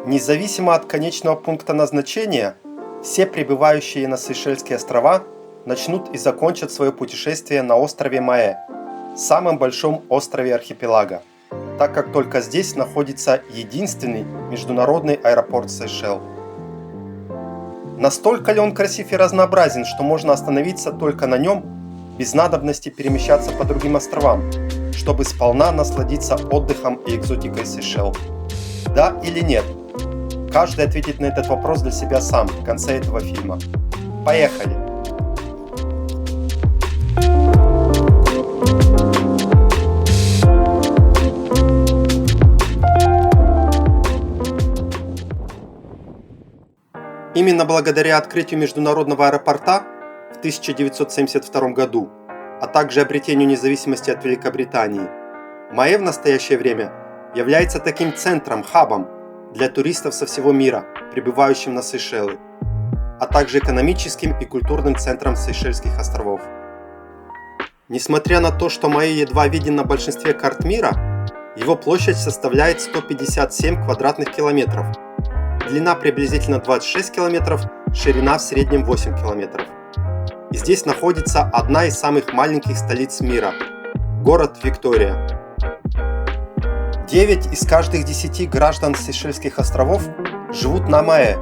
Независимо от конечного пункта назначения, все прибывающие на Сейшельские острова начнут и закончат свое путешествие на острове Маэ, самом большом острове архипелага, так как только здесь находится единственный международный аэропорт Сейшел. Настолько ли он красив и разнообразен, что можно остановиться только на нем, без надобности перемещаться по другим островам, чтобы сполна насладиться отдыхом и экзотикой Сейшел? Да или нет? Каждый ответит на этот вопрос для себя сам в конце этого фильма. Поехали! Именно благодаря открытию международного аэропорта в 1972 году, а также обретению независимости от Великобритании, Маэ в настоящее время является таким центром, хабом для туристов со всего мира, прибывающим на Сейшелы, а также экономическим и культурным центром Сейшельских островов. Несмотря на то, что Маэ едва виден на большинстве карт мира, его площадь составляет 157 квадратных километров, длина приблизительно 26 километров, ширина в среднем 8 километров. И здесь находится одна из самых маленьких столиц мира – город Виктория. 9 из каждых 10 граждан Сейшельских островов живут на Маэ,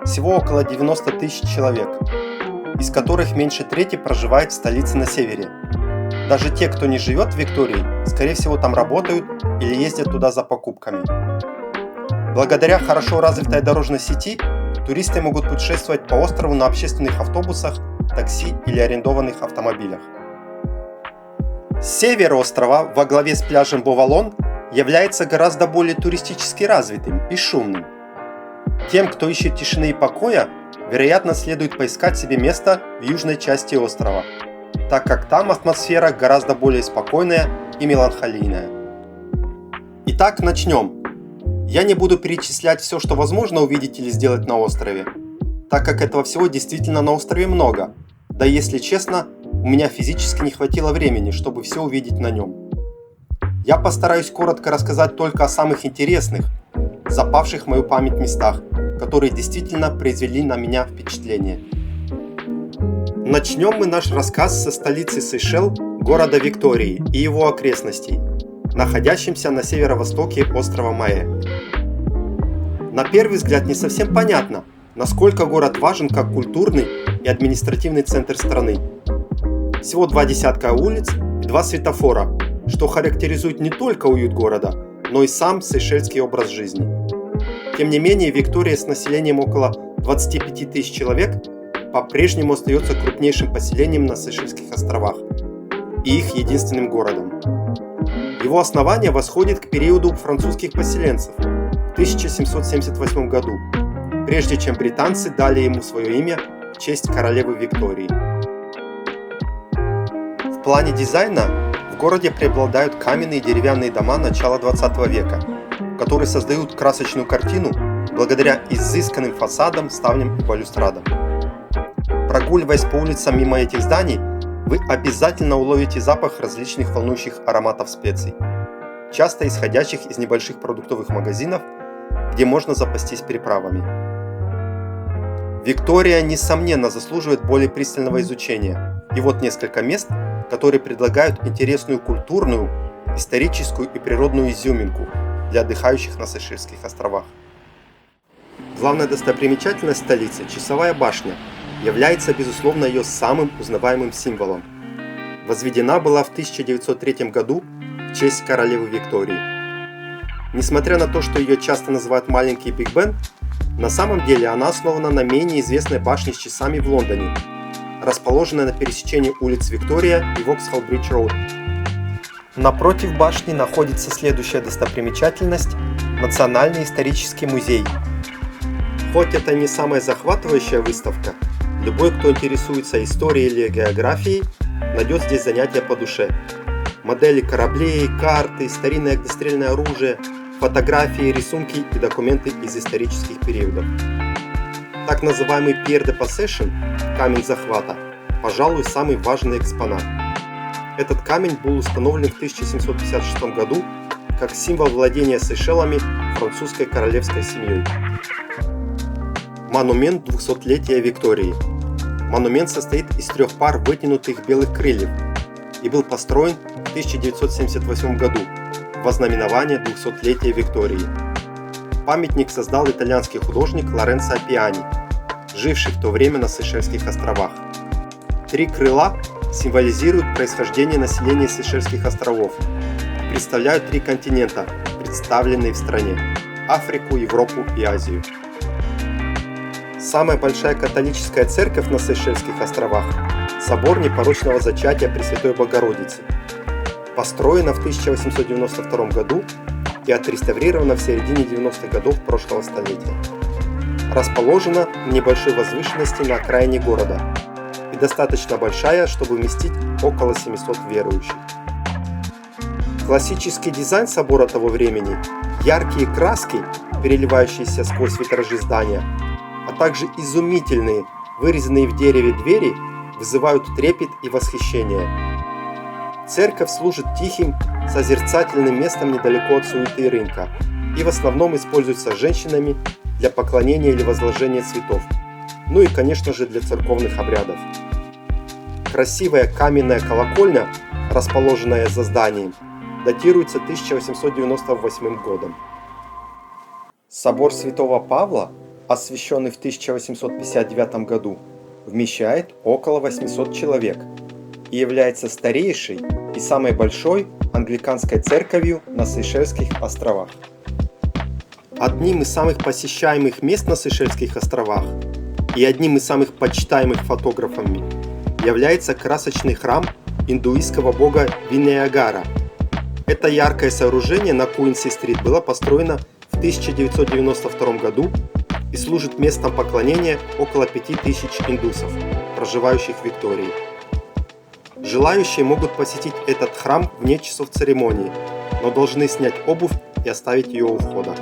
всего около 90 тысяч человек, из которых меньше трети проживает в столице на севере. Даже те, кто не живет в Виктории, скорее всего там работают или ездят туда за покупками. Благодаря хорошо развитой дорожной сети, туристы могут путешествовать по острову на общественных автобусах, такси или арендованных автомобилях. Север острова во главе с пляжем Бовалон является гораздо более туристически развитым и шумным. Тем, кто ищет тишины и покоя, вероятно, следует поискать себе место в южной части острова, так как там атмосфера гораздо более спокойная и меланхолийная. Итак, начнем. Я не буду перечислять все, что возможно увидеть или сделать на острове, так как этого всего действительно на острове много, да если честно, у меня физически не хватило времени, чтобы все увидеть на нем. Я постараюсь коротко рассказать только о самых интересных, запавших в мою память местах, которые действительно произвели на меня впечатление. Начнем мы наш рассказ со столицы Сейшел, города Виктории и его окрестностей, находящимся на северо-востоке острова Маэ. На первый взгляд не совсем понятно, насколько город важен как культурный и административный центр страны. Всего 2 десятка улиц и 2 светофора, что характеризует не только уют города, но и сам сейшельский образ жизни. Тем не менее, Виктория с населением около 25 тысяч человек по-прежнему остается крупнейшим поселением на Сейшельских островах и их единственным городом. Его основание восходит к периоду французских поселенцев в 1778 году, прежде чем британцы дали ему свое имя в честь королевы Виктории. В плане дизайна в городе преобладают каменные и деревянные дома начала 20 века, которые создают красочную картину благодаря изысканным фасадам, ставням и балюстрадам. Прогуливаясь по улицам мимо этих зданий, вы обязательно уловите запах различных волнующих ароматов специй, часто исходящих из небольших продуктовых магазинов, где можно запастись приправами. Виктория, несомненно, заслуживает более пристального изучения, и вот несколько мест, которые предлагают интересную культурную, историческую и природную изюминку для отдыхающих на Сейшельских островах. Главная достопримечательность столицы – Часовая башня, является, безусловно, ее самым узнаваемым символом. Возведена была в 1903 году в честь королевы Виктории. Несмотря на то, что ее часто называют маленький Биг Бен, на самом деле она основана на менее известной башне с часами в Лондоне, расположенной на пересечении улиц Виктория и Воксхолл-Бридж-Роуд. Напротив башни находится следующая достопримечательность – Национальный исторический музей. Хоть это не самая захватывающая выставка, любой, кто интересуется историей или географией, найдет здесь занятия по душе. Модели кораблей, карты, старинное огнестрельное оружие, фотографии, рисунки и документы из исторических периодов. Так называемый Pier de Possession, камень захвата, пожалуй, самый важный экспонат. Этот камень был установлен в 1756 году как символ владения Сейшелами французской королевской семьей. Монумент 200-летия Виктории. Монумент состоит из 3 пар вытянутых белых крыльев и был построен в 1978 году во знаменование 200-летия Виктории. Памятник создал итальянский художник Лоренцо Апиани, живший в то время на Сейшельских островах. 3 крыла символизируют происхождение населения Сейшельских островов и представляют 3 континента, представленные в стране – Африку, Европу и Азию. Самая большая католическая церковь на Сейшельских островах – собор Непорочного Зачатия Пресвятой Богородицы. Построена в 1892 году и отреставрирована в середине 90-х годов прошлого столетия. Расположена на небольшой возвышенности на окраине города и достаточно большая, чтобы вместить около 700 верующих. Классический дизайн собора того времени, яркие краски, переливающиеся сквозь витражи здания, а также изумительные, вырезанные в дереве двери, вызывают трепет и восхищение. Церковь служит тихим, созерцательным местом недалеко от суеты рынка и в основном используется женщинами для поклонения или возложения цветов, ну и, конечно же, для церковных обрядов. Красивая каменная колокольня, расположенная за зданием, датируется 1898 годом. Собор Святого Павла, освященный в 1859 году, вмещает около 800 человек и является старейшей и самой большой англиканской церковью на Сейшельских островах. Одним из самых посещаемых мест на Сейшельских островах и одним из самых почитаемых фотографами является красочный храм индуистского бога Винаягара. Это яркое сооружение на Куинси-стрит было построено в 1992 году и служит местом поклонения около 5000 индусов, проживающих в Виктории. Желающие могут посетить этот храм вне часов церемонии, но должны снять обувь и оставить ее у входа.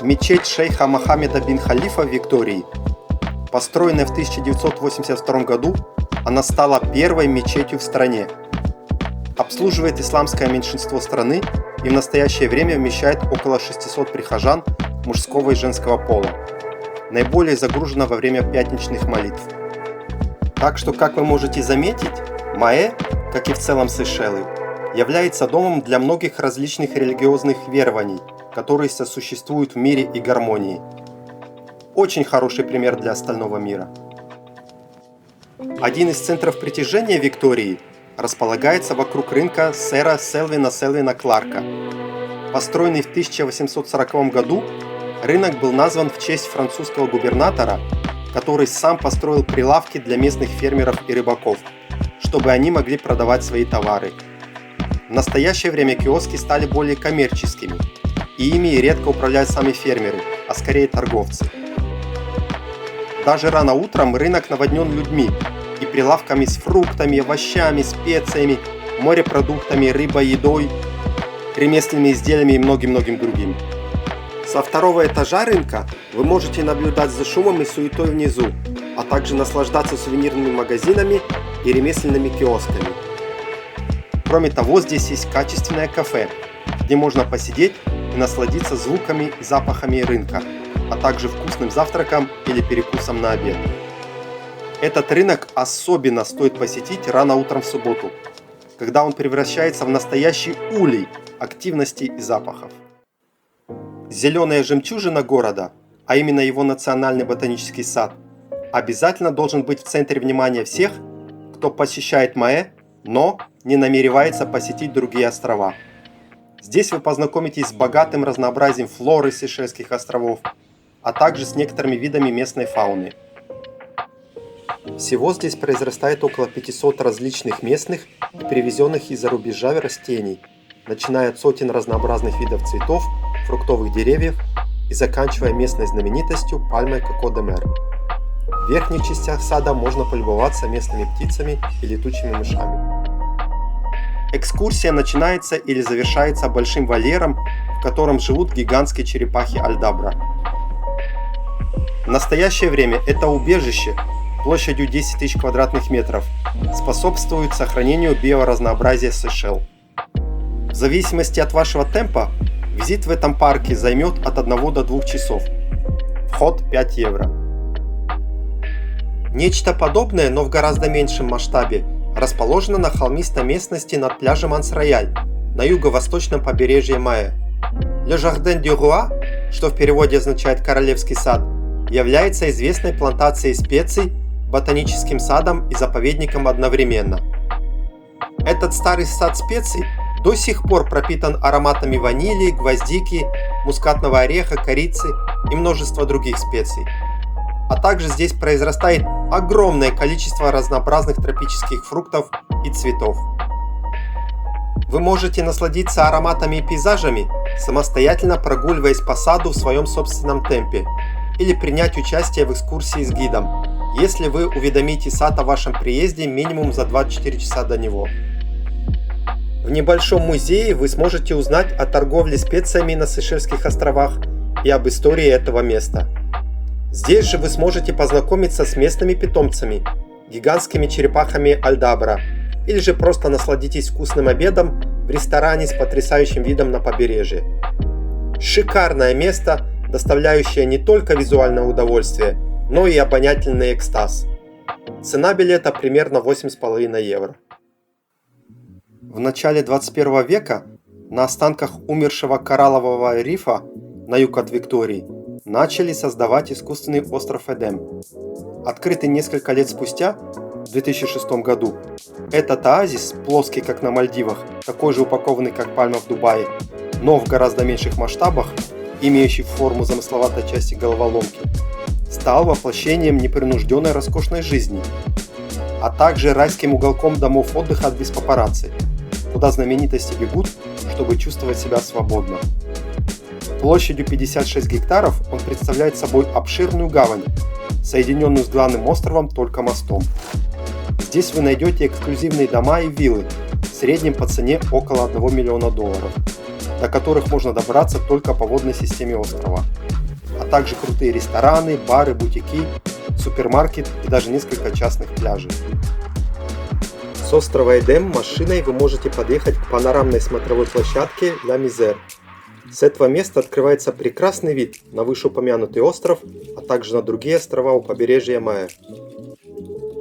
Мечеть шейха Мохаммеда бин Халифа в Виктории. Построенная в 1982 году, она стала первой мечетью в стране. Обслуживает исламское меньшинство страны и в настоящее время вмещает около 600 прихожан мужского и женского пола. Наиболее загружена во время пятничных молитв. Так что, как вы можете заметить, Маэ, как и в целом Сейшелы, является домом для многих различных религиозных верований, которые сосуществуют в мире и гармонии. Очень хороший пример для остального мира. Один из центров притяжения Виктории располагается вокруг рынка сэра Селвина Кларка. Построенный в 1840 году, рынок был назван в честь французского губернатора, который сам построил прилавки для местных фермеров и рыбаков, чтобы они могли продавать свои товары. В настоящее время киоски стали более коммерческими, и ими редко управляют сами фермеры, а скорее торговцы. Даже рано утром рынок наводнен людьми и прилавками с фруктами, овощами, специями, морепродуктами, рыбой, едой, ремесленными изделиями и многим другим. Со второго этажа рынка вы можете наблюдать за шумом и суетой внизу, а также наслаждаться сувенирными магазинами и ремесленными киосками. Кроме того, здесь есть качественное кафе, где можно посидеть и насладиться звуками и запахами рынка, а также вкусным завтраком или перекусом на обед. Этот рынок особенно стоит посетить рано утром в субботу, когда он превращается в настоящий улей активности и запахов. Зеленая жемчужина города, а именно его национальный ботанический сад, обязательно должен быть в центре внимания всех, кто посещает Маэ, но не намеревается посетить другие острова. Здесь вы познакомитесь с богатым разнообразием флоры Сейшельских островов, а также с некоторыми видами местной фауны. Всего здесь произрастает около 500 различных местных и привезенных из-за рубежа растений, начиная от сотен разнообразных видов цветов, фруктовых деревьев и заканчивая местной знаменитостью пальмой Коко-де-Мер. В верхних частях сада можно полюбоваться местными птицами и летучими мышами. Экскурсия начинается или завершается большим вольером, в котором живут гигантские черепахи Альдабра. В настоящее время это убежище площадью 10 000 квадратных метров способствует сохранению биоразнообразия Сейшел. В зависимости от вашего темпа, визит в этом парке займет от 1 до 2 часов. Вход 5 евро. Нечто подобное, но в гораздо меньшем масштабе, расположено на холмистой местности над пляжем Анс-Рояль на юго-восточном побережье Майя. Le Jardin du Roi, что в переводе означает «королевский сад», является известной плантацией специй, ботаническим садом и заповедником одновременно. Этот старый сад специй до сих пор пропитан ароматами ванили, гвоздики, мускатного ореха, корицы и множества других специй. А также здесь произрастает огромное количество разнообразных тропических фруктов и цветов. Вы можете насладиться ароматами и пейзажами, самостоятельно прогуливаясь по саду в своем собственном темпе, или принять участие в экскурсии с гидом, если вы уведомите сад о вашем приезде минимум за 24 часа до него. В небольшом музее вы сможете узнать о торговле специями на Сейшельских островах и об истории этого места. Здесь же вы сможете познакомиться с местными питомцами, гигантскими черепахами Альдабра, или же просто насладитесь вкусным обедом в ресторане с потрясающим видом на побережье. Шикарное место, доставляющее не только визуальное удовольствие, но и обонятельный экстаз. Цена билета примерно 8,5 евро. В начале 21 века на останках умершего кораллового рифа на юг от Виктории начали создавать искусственный остров Эдем. Открытый несколько лет спустя, в 2006 году, этот оазис, плоский как на Мальдивах, такой же упакованный как пальма в Дубае, но в гораздо меньших масштабах, имеющий форму замысловатой части головоломки, стал воплощением непринужденной роскошной жизни, а также райским уголком домов отдыха без папарацци, куда знаменитости бегут, чтобы чувствовать себя свободно. Площадью 56 гектаров он представляет собой обширную гавань, соединенную с главным островом только мостом. Здесь вы найдете эксклюзивные дома и виллы, в среднем по цене около $1 миллиона, до которых можно добраться только по водной системе острова, а также крутые рестораны, бары, бутики, супермаркет и даже несколько частных пляжей. С острова Эдем машиной вы можете подъехать к панорамной смотровой площадке Ла Мизер. С этого места открывается прекрасный вид на вышеупомянутый остров, а также на другие острова у побережья Майя.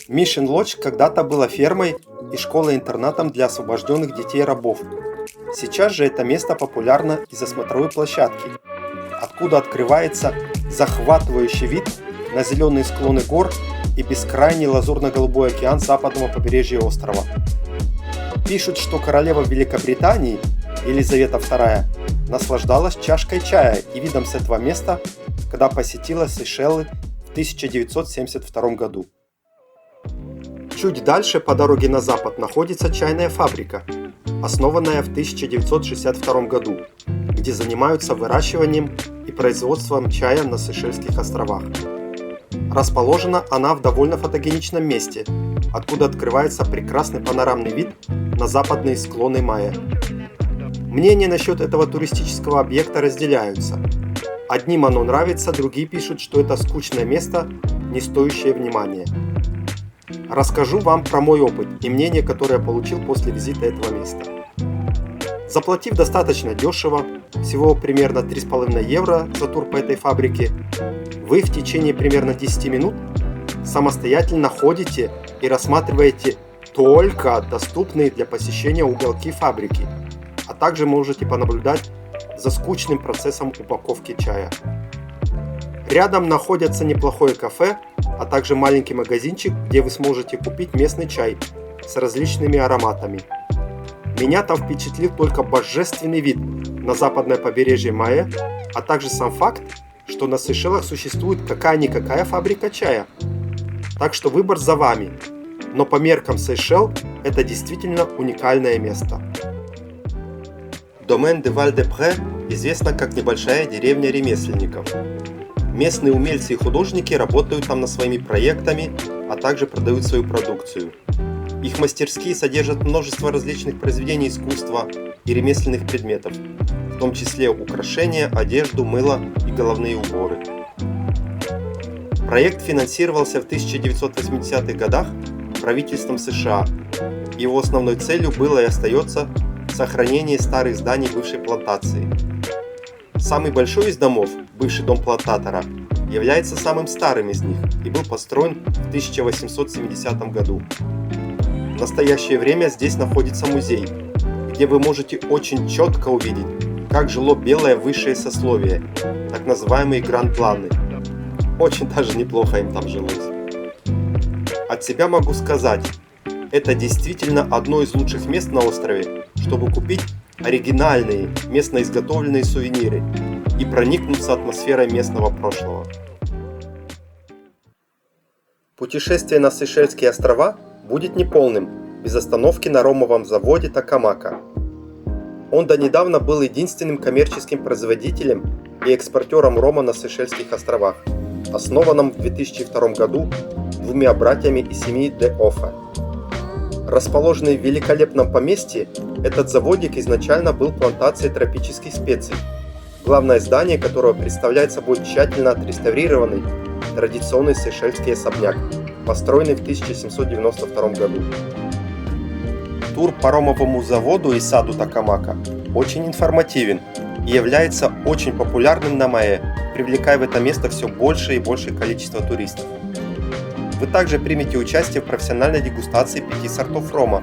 Mission Lodge когда-то была фермой и школой-интернатом для освобожденных детей-рабов. Сейчас же это место популярно из-за смотровой площадки, откуда открывается захватывающий вид на зеленые склоны гор и бескрайний лазурно-голубой океан западного побережья острова. Пишут, что королева Великобритании Елизавета II наслаждалась чашкой чая и видом с этого места, когда посетила Сейшелы в 1972 году. Чуть дальше по дороге на запад находится чайная фабрика, основанная в 1962 году, где занимаются выращиванием и производством чая на Сейшельских островах. Расположена она в довольно фотогеничном месте, откуда открывается прекрасный панорамный вид на западные склоны Майя. Мнения насчет этого туристического объекта разделяются. Одним оно нравится, другие пишут, что это скучное место, не стоящее внимания. Расскажу вам про мой опыт и мнение, которое я получил после визита этого места. Заплатив достаточно дешево, всего примерно 3,5 евро за тур по этой фабрике, вы в течение примерно 10 минут самостоятельно ходите и рассматриваете только доступные для посещения уголки фабрики, а также можете понаблюдать за скучным процессом упаковки чая. Рядом находятся неплохое кафе, а также маленький магазинчик, где вы сможете купить местный чай с различными ароматами. Меня там впечатлил только божественный вид на западное побережье Майя, а также сам факт, что на Сейшелах существует какая-никакая фабрика чая. Так что выбор за вами, но по меркам Сейшел это действительно уникальное место. Домен де Валь-де-Пре известна как небольшая деревня ремесленников. Местные умельцы и художники работают там над своими проектами, а также продают свою продукцию. Их мастерские содержат множество различных произведений искусства и ремесленных предметов, в том числе украшения, одежду, мыло и головные уборы. Проект финансировался в 1980-х годах правительством США. Его основной целью было и остается сохранение старых зданий бывшей плантации. Самый большой из домов, бывший дом плантатора, является самым старым из них и был построен в 1870 году. В настоящее время здесь находится музей, где вы можете очень четко увидеть, как жило белое высшее сословие, так называемые гранд-планы. Очень даже неплохо им там жилось. От себя могу сказать, это действительно одно из лучших мест на острове, чтобы купить оригинальные, местно изготовленные сувениры и проникнуться атмосферой местного прошлого. Путешествие на Сейшельские острова будет неполным без остановки на ромовом заводе Такамака. Он до недавно был единственным коммерческим производителем и экспортером рома на Сейшельских островах, основанном в 2002 году двумя братьями из семьи Де Офа. Расположенный в великолепном поместье, этот заводик изначально был плантацией тропических специй, главное здание которого представляет собой тщательно отреставрированный традиционный сейшельский особняк, построенный в 1792 году. Тур по ромовому заводу и саду Такамака очень информативен и является очень популярным на Маэ, привлекая в это место все больше и большее количество туристов. Вы также примете участие в профессиональной дегустации 5 сортов рома.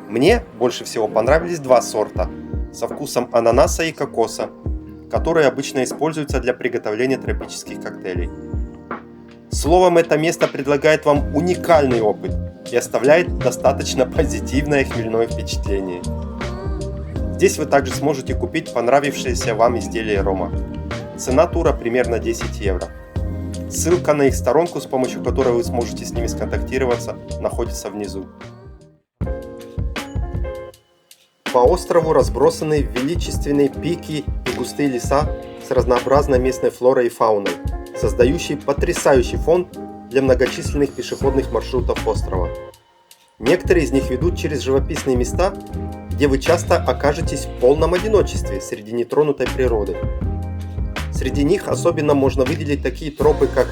Мне больше всего понравились 2 сорта со вкусом ананаса и кокоса, которые обычно используются для приготовления тропических коктейлей. Словом, это место предлагает вам уникальный опыт и оставляет достаточно позитивное хмельное впечатление. Здесь вы также сможете купить понравившееся вам изделие рома. Цена тура примерно 10 евро. Ссылка на их сторонку, с помощью которой вы сможете с ними сконтактироваться, находится внизу. По острову разбросаны величественные пики и густые леса с разнообразной местной флорой и фауной, создающие потрясающий фон для многочисленных пешеходных маршрутов острова. Некоторые из них ведут через живописные места, где вы часто окажетесь в полном одиночестве среди нетронутой природы. Среди них особенно можно выделить такие тропы, как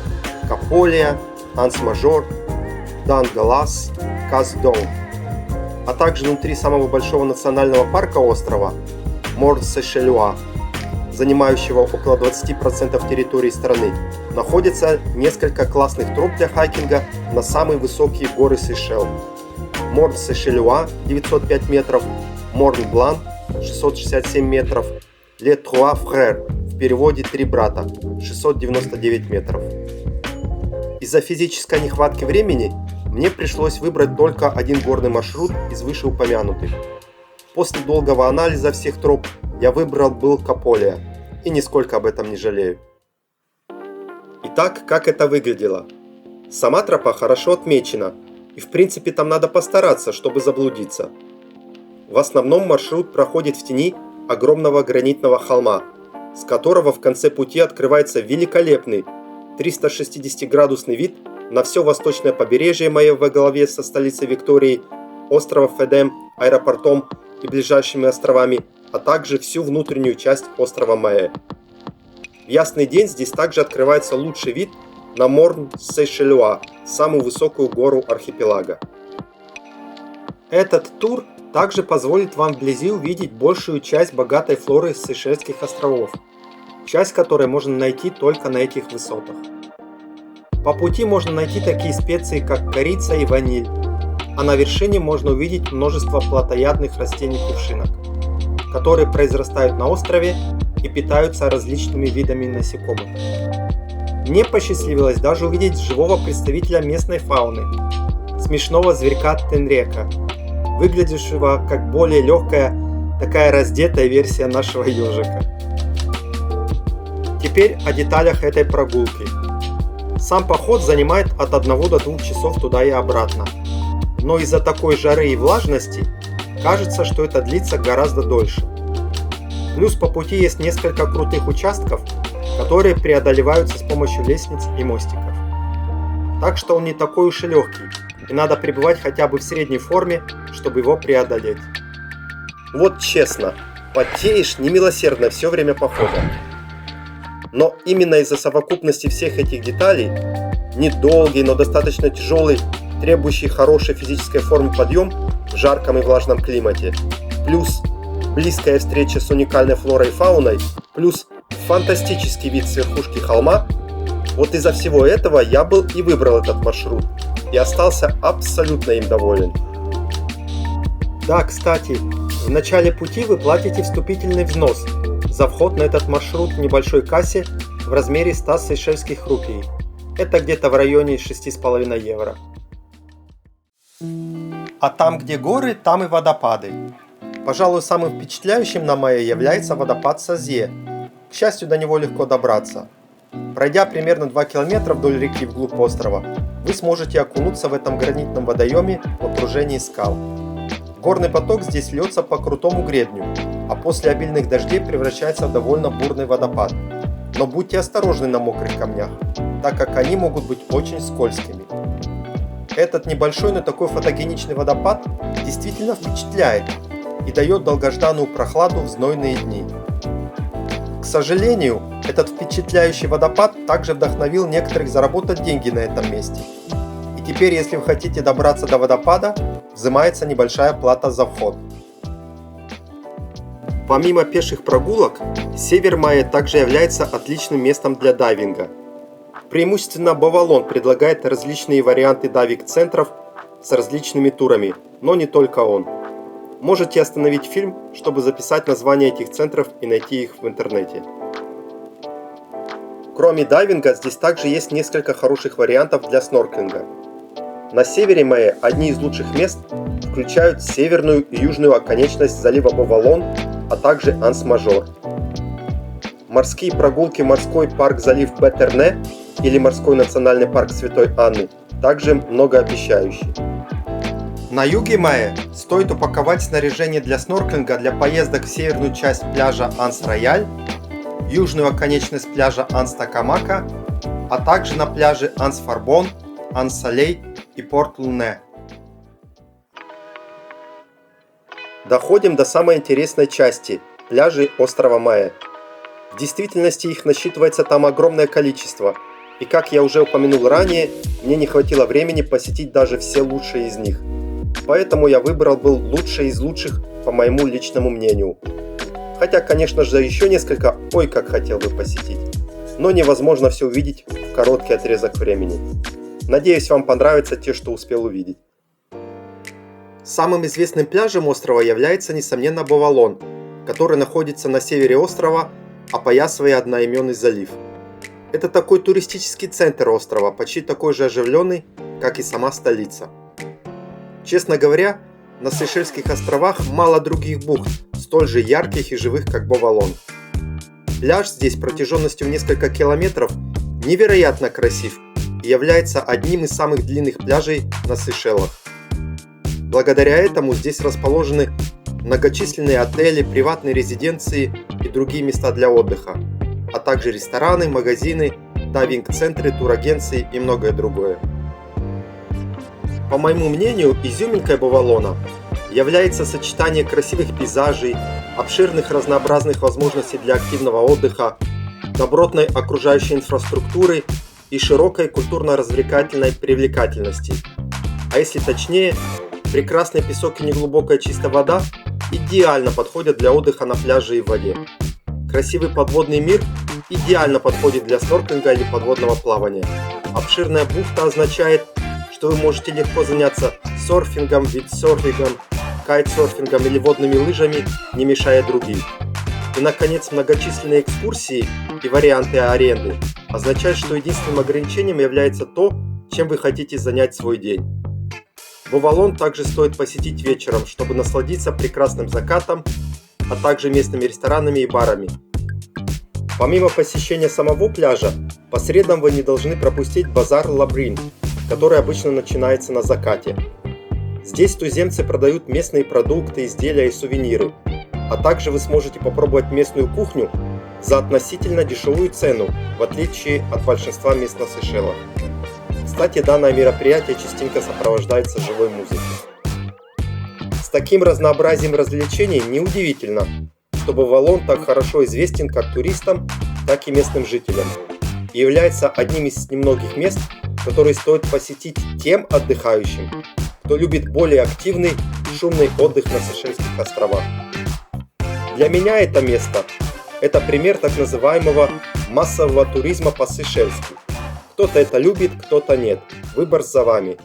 Каполия, Анс-Мажор, Дан-Галас, Каз-Доун, а также внутри самого большого национального парка острова Морн-Сейшелюа, занимающего около 20% территории страны, находится несколько классных троп для хайкинга на самые высокие горы Сейшел. Морн-Сейшелюа 905 метров, Морн-Блан 667 метров, Ле Труа Фрер, в переводе «Три брата» 699 метров. Из-за физической нехватки времени мне пришлось выбрать только один горный маршрут из вышеупомянутых. После долгого анализа всех троп я выбрал был Каполия и нисколько об этом не жалею. Итак, как это выглядело? Сама тропа хорошо отмечена, и в принципе там надо постараться, чтобы заблудиться. В основном маршрут проходит в тени огромного гранитного холма, с которого в конце пути открывается великолепный 360-градусный вид на все восточное побережье Маэ во главе со столицей Викторией, остров Эдем, аэропортом и ближайшими островами, а также всю внутреннюю часть острова Маэ. В ясный день здесь также открывается лучший вид на Морн-Сейшелюа, самую высокую гору архипелага. Этот тур также позволит вам вблизи увидеть большую часть богатой флоры Сейшельских островов, часть которой можно найти только на этих высотах. По пути можно найти такие специи, как корица и ваниль, а на вершине можно увидеть множество плотоядных растений-кувшинок, которые произрастают на острове и питаются различными видами насекомых. Мне посчастливилось даже увидеть живого представителя местной фауны, смешного зверька Тенрека, выглядевшего как более легкая, такая раздетая версия нашего ежика. Теперь о деталях этой прогулки. Сам поход занимает от 1 до 2 часов туда и обратно, но из-за такой жары и влажности кажется, что это длится гораздо дольше. Плюс по пути есть несколько крутых участков, которые преодолеваются с помощью лестниц и мостиков. Так что он не такой уж и легкий, и надо пребывать хотя бы в средней форме, чтобы его преодолеть. Вот честно, потеешь немилосердно все время похода. Но именно из-за совокупности всех этих деталей, недолгий, но достаточно тяжелый, требующий хорошей физической формы подъем в жарком и влажном климате, плюс близкая встреча с уникальной флорой и фауной, плюс фантастический вид с верхушки холма, вот из-за всего этого я был и выбрал этот маршрут, и остался абсолютно им доволен. Да, кстати, в начале пути вы платите вступительный взнос за вход на этот маршрут в небольшой кассе в размере 100 сейшельских рупий. Это где-то в районе 6,5 евро. А там, где горы, там и водопады. Пожалуй, самым впечатляющим на Мае является водопад Сазье. К счастью, до него легко добраться. Пройдя примерно 2 километра вдоль реки вглубь острова, вы сможете окунуться в этом гранитном водоеме в окружении скал. Горный поток здесь льется по крутому гребню, а после обильных дождей превращается в довольно бурный водопад. Но будьте осторожны на мокрых камнях, так как они могут быть очень скользкими. Этот небольшой, но такой фотогеничный водопад действительно впечатляет и дает долгожданную прохладу в знойные дни. К сожалению, этот впечатляющий водопад также вдохновил некоторых заработать деньги на этом месте. И теперь, если вы хотите добраться до водопада, взимается небольшая плата за вход. Помимо пеших прогулок, север Майя также является отличным местом для дайвинга. Преимущественно Бовалон предлагает различные варианты дайвинг-центров с различными турами, но не только он. Можете остановить фильм, чтобы записать названия этих центров и найти их в интернете. Кроме дайвинга, здесь также есть несколько хороших вариантов для снорклинга. На севере Майя одни из лучших мест включают северную и южную оконечность залива Бовалон, а также Анс-Мажор. Морские прогулки в морской парк залив Бетерне или морской национальный парк Святой Анны также многообещающие. На юге Майя стоит упаковать снаряжение для снорклинга для поездок в северную часть пляжа Анс-Рояль, южную оконечность пляжа Анс-Такамака, а также на пляже Анс-Фарбон, Анс-Солей и Порт-Луне. Доходим до самой интересной части – пляжей острова Майя. В действительности их насчитывается там огромное количество, и как я уже упомянул ранее, мне не хватило времени посетить даже все лучшие из них. Поэтому я выбрал был лучшие из лучших по моему личному мнению. Хотя, конечно же, еще несколько ой как хотел бы посетить, но невозможно все увидеть в короткий отрезок времени. Надеюсь, вам понравятся те, что успел увидеть. Самым известным пляжем острова является, несомненно, Бовалон, который находится на севере острова, опоясывая одноименный залив. Это такой туристический центр острова, почти такой же оживленный, как и сама столица. Честно говоря, на Сейшельских островах мало других бухт, столь же ярких и живых, как Бовалон. Пляж здесь протяженностью в несколько километров невероятно красив и является одним из самых длинных пляжей на Сейшелах. Благодаря этому здесь расположены многочисленные отели, приватные резиденции и другие места для отдыха, а также рестораны, магазины, дайвинг-центры, турагенции и многое другое. По моему мнению, изюминкой Бовалона является сочетание красивых пейзажей, обширных разнообразных возможностей для активного отдыха, добротной окружающей инфраструктуры и широкой культурно-развлекательной привлекательности. А если точнее, прекрасный песок и неглубокая чистая вода идеально подходят для отдыха на пляже и в воде. Красивый подводный мир идеально подходит для снорклинга или подводного плавания. Обширная бухта означает, что вы можете легко заняться серфингом, виндсерфингом, кайтсерфингом или водными лыжами, не мешая другим. И, наконец, многочисленные экскурсии и варианты аренды означают, что единственным ограничением является то, чем вы хотите занять свой день. Бовалон также стоит посетить вечером, чтобы насладиться прекрасным закатом, а также местными ресторанами и барами. Помимо посещения самого пляжа, по средам вы не должны пропустить базар Лабрин, который обычно начинается на закате. Здесь туземцы продают местные продукты, изделия и сувениры, а также вы сможете попробовать местную кухню за относительно дешевую цену, в отличие от большинства мест на Сейшелах. Кстати, данное мероприятие частенько сопровождается живой музыкой. С таким разнообразием развлечений неудивительно, что Бовалон так хорошо известен как туристам, так и местным жителям, и является одним из немногих мест, которые стоит посетить тем отдыхающим, кто любит более активный, шумный отдых на Сейшельских островах. Для меня это место – это пример так называемого массового туризма по-сейшельски. Кто-то это любит, кто-то нет. Выбор за вами.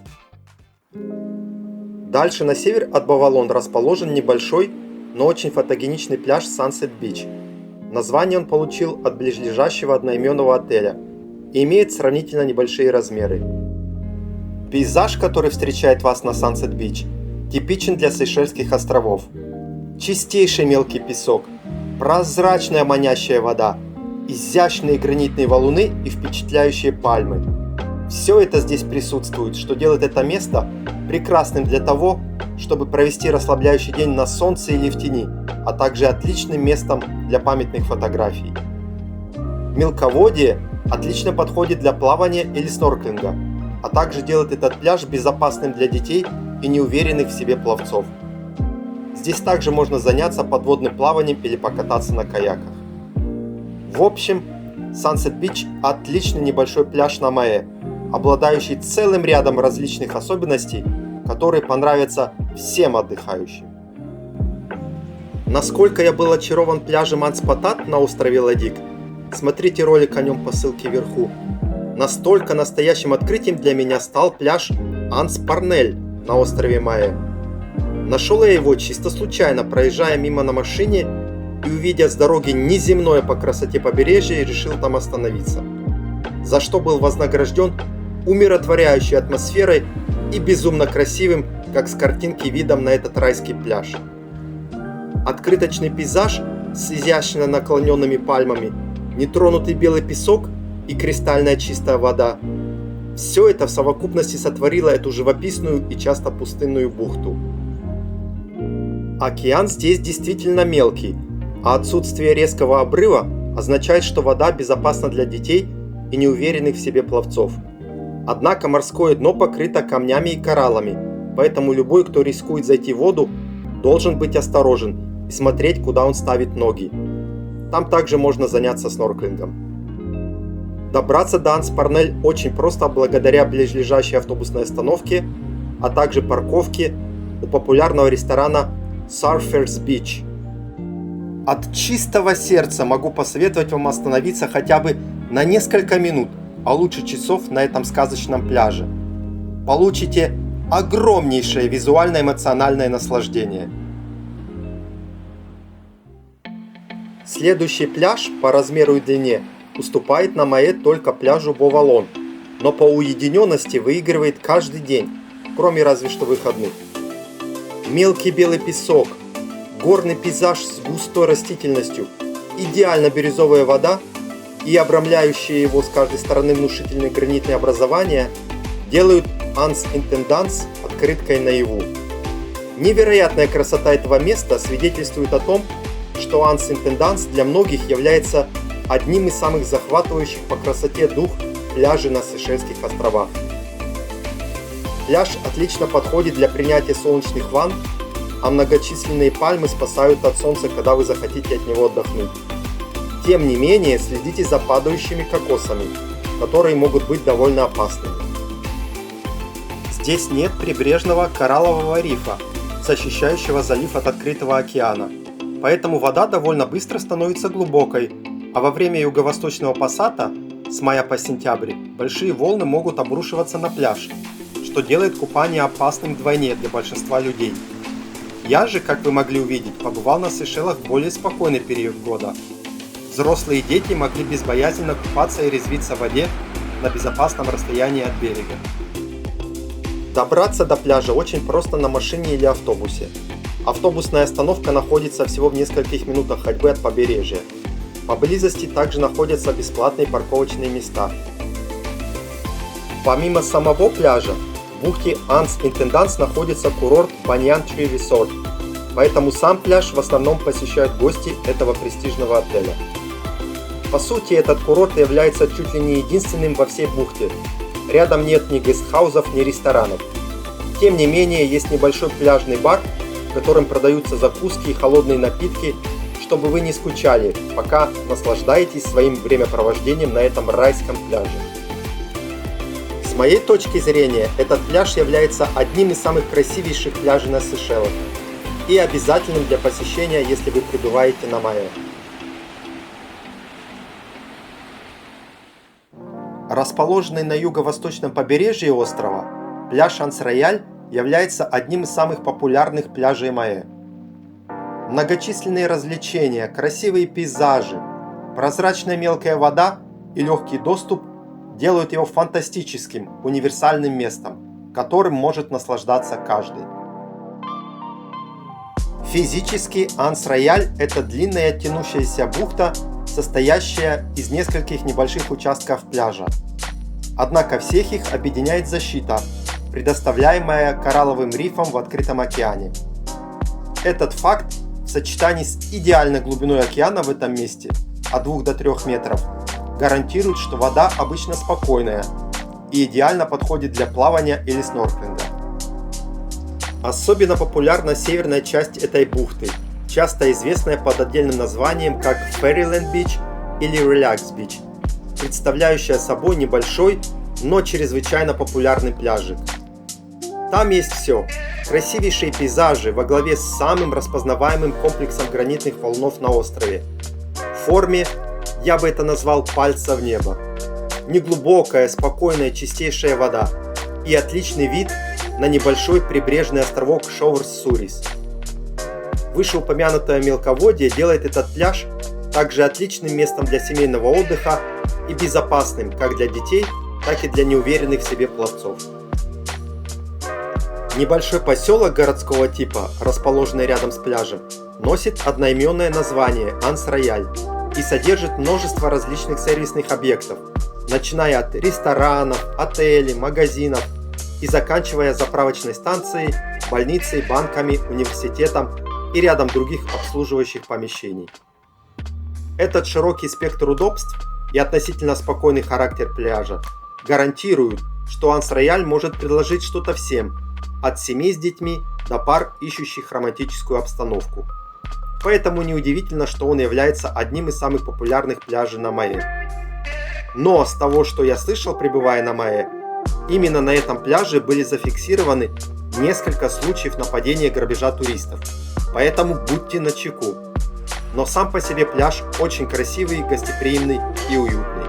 Дальше на север от Бовалон расположен небольшой, но очень фотогеничный пляж Sunset Beach. Название он получил от близлежащего одноименного отеля и имеет сравнительно небольшие размеры. Пейзаж, который встречает вас на Sunset Beach, типичен для Сейшельских островов. Чистейший мелкий песок, прозрачная манящая вода, изящные гранитные валуны и впечатляющие пальмы. Все это здесь присутствует, что делает это место прекрасным для того, чтобы провести расслабляющий день на солнце или в тени, а также отличным местом для памятных фотографий. Мелководье отлично подходит для плавания или снорклинга, а также делает этот пляж безопасным для детей и неуверенных в себе пловцов. Здесь также можно заняться подводным плаванием или покататься на каяках. В общем, Sunset Beach – отличный небольшой пляж на Мае, обладающий целым рядом различных особенностей, которые понравятся всем отдыхающим. Насколько я был очарован пляжем Анс-Патат на острове Ладик, смотрите ролик о нем по ссылке вверху. Настолько настоящим открытием для меня стал пляж Анс-Парнель на острове Мае. Нашел я его чисто случайно, проезжая мимо на машине и, увидя с дороги неземное по красоте побережье, решил там остановиться. За что был вознагражден умиротворяющей атмосферой и безумно красивым, как с картинки, видом на этот райский пляж. Открыточный пейзаж с изящно наклоненными пальмами, нетронутый белый песок и кристальная чистая вода. Все это в совокупности сотворило эту живописную и часто пустынную бухту. Океан здесь действительно мелкий, а отсутствие резкого обрыва означает, что вода безопасна для детей и неуверенных в себе пловцов. Однако морское дно покрыто камнями и кораллами, поэтому любой, кто рискует зайти в воду, должен быть осторожен и смотреть, куда он ставит ноги. Там также можно заняться снорклингом. Добраться до Анс-Парнель очень просто благодаря близлежащей автобусной остановке, а также парковке у популярного ресторана Surfers Beach. От чистого сердца могу посоветовать вам остановиться хотя бы на несколько минут, а лучше часов на этом сказочном пляже. Получите огромнейшее визуально-эмоциональное наслаждение. Следующий пляж по размеру и длине уступает на Мае только пляжу Бовалон, но по уединенности выигрывает каждый день, кроме разве что выходных. Мелкий белый песок, горный пейзаж с густой растительностью, идеально бирюзовая вода и обрамляющие его с каждой стороны внушительные гранитные образования делают Анс-Интенданс открыткой наяву. Невероятная красота этого места свидетельствует о том, что Анс-Интенданс для многих является одним из самых захватывающих по красоте дух пляжей на Сейшельских островах. Пляж отлично подходит для принятия солнечных ванн, а многочисленные пальмы спасают от солнца, когда вы захотите от него отдохнуть. Тем не менее, следите за падающими кокосами, которые могут быть довольно опасными. Здесь нет прибрежного кораллового рифа, защищающего залив от открытого океана, поэтому вода довольно быстро становится глубокой, а во время юго-восточного пассата с мая по сентябрь большие волны могут обрушиваться на пляж, что делает купание опасным вдвойне для большинства людей. Я же, как вы могли увидеть, побывал на Сейшелах в более спокойный период года. Взрослые и дети могли безбоязненно купаться и резвиться в воде на безопасном расстоянии от берега. Добраться до пляжа очень просто на машине или автобусе. Автобусная остановка находится всего в нескольких минутах ходьбы от побережья. Поблизости также находятся бесплатные парковочные места. Помимо самого пляжа, в бухте Анс-Интенданс находится курорт Banyan Tree Resort, поэтому сам пляж в основном посещают гости этого престижного отеля. По сути, этот курорт является чуть ли не единственным во всей бухте. Рядом нет ни гестхаузов, ни ресторанов. Тем не менее, есть небольшой пляжный бар, в котором продаются закуски и холодные напитки, чтобы вы не скучали, пока наслаждаетесь своим времяпровождением на этом райском пляже. С моей точки зрения, этот пляж является одним из самых красивейших пляжей на Сейшелах. и обязательным для посещения, если вы прибываете на Майе. Расположенный на юго-восточном побережье острова, пляж Анс-Рояль является одним из самых популярных пляжей Майе. Многочисленные развлечения, красивые пейзажи, прозрачная мелкая вода и легкий доступ делают его фантастическим, универсальным местом, которым может наслаждаться каждый. Физически Анс-Рояль – это длинная тянущаяся бухта, состоящая из нескольких небольших участков пляжа. Однако всех их объединяет защита, предоставляемая коралловым рифом в открытом океане. Этот факт в сочетании с идеальной глубиной океана в этом месте от 2 до 3 метров гарантирует, что вода обычно спокойная и идеально подходит для плавания или снорклинга. Особенно популярна северная часть этой бухты, часто известная под отдельным названием как Fairyland Beach или Relax Beach, представляющая собой небольшой, но чрезвычайно популярный пляжик. Там есть все: красивейшие пейзажи во главе с самым распознаваемым комплексом гранитных валунов на острове. В форме, я бы это назвал, пальца в небо. Неглубокая, спокойная, чистейшая вода и отличный вид на небольшой прибрежный островок Шоурс-Сурис. Вышеупомянутое мелководье делает этот пляж также отличным местом для семейного отдыха и безопасным как для детей, так и для неуверенных в себе пловцов. Небольшой поселок городского типа, расположенный рядом с пляжем, носит одноименное название Анс-Рояль и содержит множество различных сервисных объектов, начиная от ресторанов, отелей, магазинов и заканчивая заправочной станцией, больницей, банками, университетом и рядом других обслуживающих помещений. Этот широкий спектр удобств и относительно спокойный характер пляжа гарантируют, что Анс-Рояль может предложить что-то всем, от семей с детьми до пар, ищущих романтическую обстановку. Поэтому неудивительно, что он является одним из самых популярных пляжей на Майе. Но с того, что я слышал, пребывая на Майе, именно на этом пляже были зафиксированы несколько случаев нападения и грабежа туристов, поэтому будьте начеку. Но сам по себе пляж очень красивый, гостеприимный и уютный.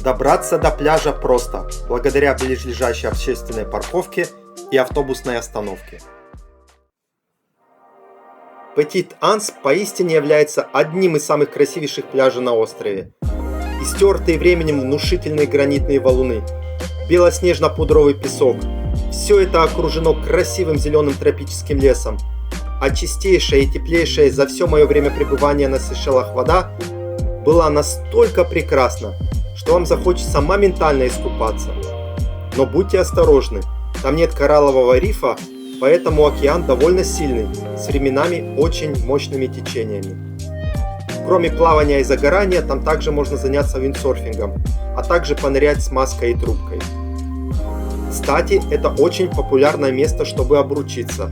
Добраться до пляжа просто, благодаря близлежащей общественной парковке и автобусной остановке. Петит-Анс поистине является одним из самых красивейших пляжей на острове. Истертые временем внушительные гранитные валуны, белоснежно-пудровый песок – все это окружено красивым зеленым тропическим лесом, а чистейшая и теплейшая за все мое время пребывания на Сейшелах вода была настолько прекрасна, что вам захочется моментально искупаться. Но будьте осторожны, там нет кораллового рифа, поэтому океан довольно сильный, с временами очень мощными течениями. Кроме плавания и загорания, там также можно заняться виндсерфингом, а также понырять с маской и трубкой. Кстати, это очень популярное место, чтобы обручиться.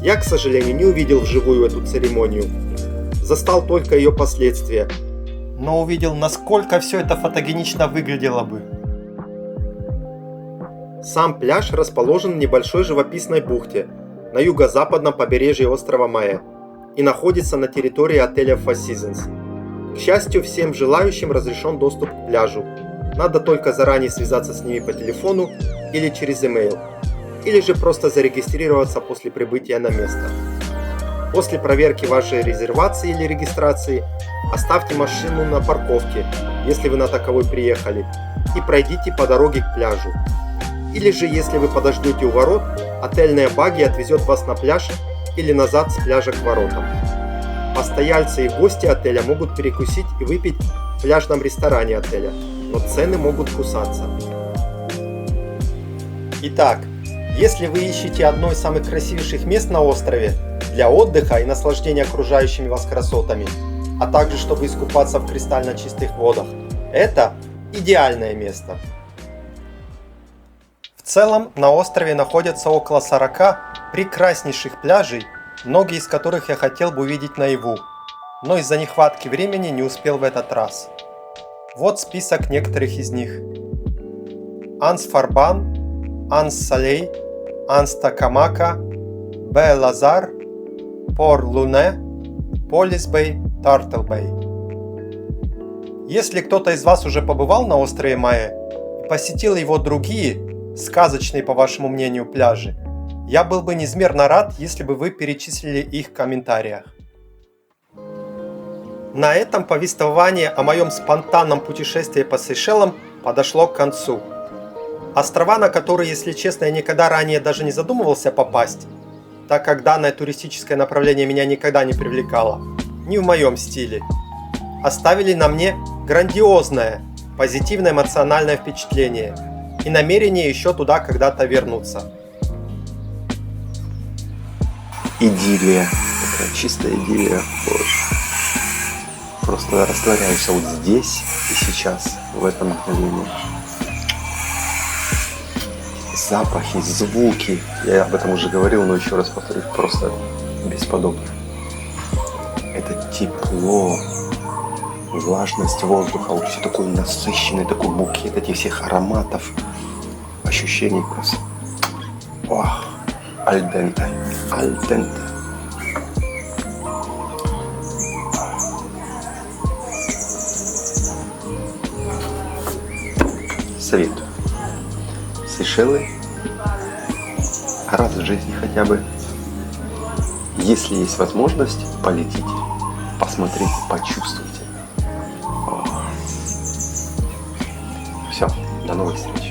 Я, к сожалению, не увидел вживую эту церемонию. Застал только ее последствия, но увидел, насколько все это фотогенично выглядело бы. Сам пляж расположен в небольшой живописной бухте на юго-западном побережье острова Майе и находится на территории отеля Four Seasons. К счастью, всем желающим разрешен доступ к пляжу. Надо только заранее связаться с ними по телефону или через email, или же просто зарегистрироваться после прибытия на место. После проверки вашей резервации или регистрации оставьте машину на парковке, если вы на таковой приехали, и пройдите по дороге к пляжу. Или же, если вы подождете у ворот, отельная багги отвезет вас на пляж или назад с пляжа к воротам. Постояльцы и гости отеля могут перекусить и выпить в пляжном ресторане отеля, но цены могут кусаться. Итак, если вы ищете одно из самых красивейших мест на острове для отдыха и наслаждения окружающими вас красотами, а также чтобы искупаться в кристально чистых водах, это идеальное место. В целом на острове находятся около 40 прекраснейших пляжей, многие из которых я хотел бы увидеть наяву, но из-за нехватки времени не успел в этот раз. Вот список некоторых из них. Анс-Фарбан, Анс-Солей, Анс-Такамака, Бе-Лазар, Пор-Луне, Полис-Бэй, Тартл-Бэй. Если кто-то из вас уже побывал на острове Майе и посетил его другие, сказочные, по вашему мнению, пляжи, я был бы неизмерно рад, если бы вы перечислили их в комментариях. На этом повествование о моем спонтанном путешествии по Сейшелам подошло к концу. Острова, на которые, если честно, я никогда ранее даже не задумывался попасть, так как данное туристическое направление меня никогда не привлекало, не в моем стиле, оставили на мне грандиозное, позитивное эмоциональное впечатление и намерение еще туда когда-то вернуться. Идиллия. Такая чистая идиллия. Боже. Просто растворяешься вот здесь и сейчас, в этом мгновении. Запахи, звуки. Я об этом уже говорил, но еще раз повторюсь, просто бесподобно. Это тепло, влажность воздуха, вот все такой насыщенный, такой букет этих всех ароматов, ощущений просто. Ох, аль-денте, аль-денте. Советую. Сейшелы раз в жизни хотя бы. Если есть возможность, полетите, посмотрите, почувствуйте. Все, до новых встреч.